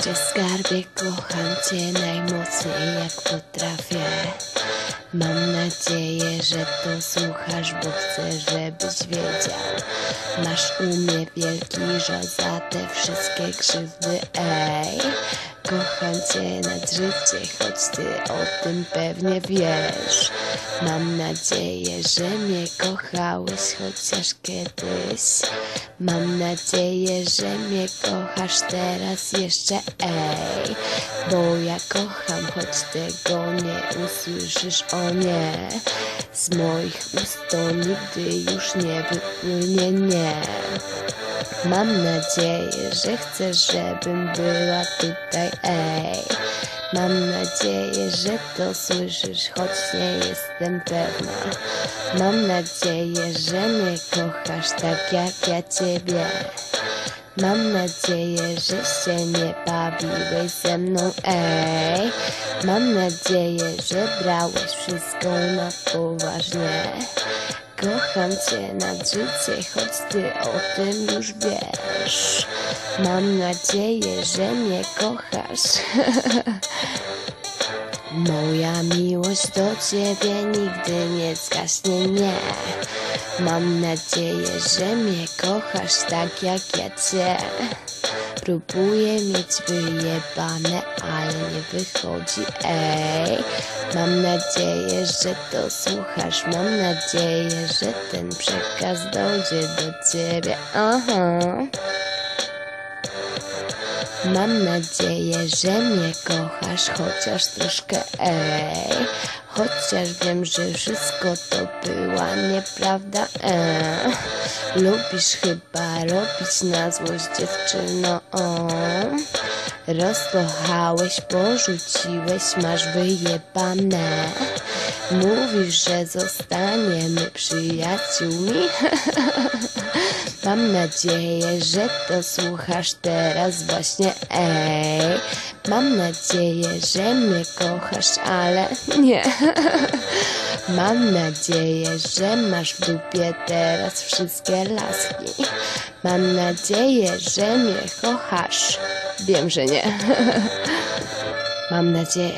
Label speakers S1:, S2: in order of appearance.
S1: Czy skarbie, kocham cię najmocniej jak potrafię. Mam nadzieję, że to słuchasz, bo chcę, żebyś wiedział. Masz u mnie wielki żal za te wszystkie krzywdy, ej. Kocham cię nad życie, choć ty o tym pewnie wiesz. Mam nadzieję, że mnie kochałeś chociaż kiedyś. Mam nadzieję, że mnie kochasz teraz jeszcze, ej. Bo ja kocham, choć tego nie usłyszysz, o nie. Z moich ust to nigdy już nie wypłynie, nie. Mam nadzieję, że chcesz, żebym była tutaj, ej. Mam nadzieję, że to słyszysz, choć nie jestem pewna. Mam nadzieję, że mnie kochasz tak jak ja ciebie. Mam nadzieję, że się nie bawiłeś ze mną, ej. Mam nadzieję, że brałeś wszystko na poważnie. Kocham cię nad życie, choć ty o tym już wiesz. Mam nadzieję, że mnie kochasz. Moja miłość do ciebie nigdy nie zgaśnie, nie. Mam nadzieję, że mnie kochasz tak jak ja cię. Próbuję mieć wyjebane, ale nie wychodzi, ej. Mam nadzieję, że to słuchasz. Mam nadzieję, że ten przekaz dojdzie do ciebie, aha. Mam nadzieję, że mnie kochasz chociaż troszkę, ej. Chociaż wiem, że wszystko to była nieprawda, Lubisz chyba robić na złość, dziewczyno, Rozkochałeś, porzuciłeś, masz wyjebane. Mówisz, że zostaniemy przyjaciółmi. Mam nadzieję, że to słuchasz teraz właśnie, ej. Mam nadzieję, że mnie kochasz, ale nie. Mam nadzieję, że masz w dupie teraz wszystkie laski. Mam nadzieję, że mnie kochasz. Wiem, że nie. Mam nadzieję.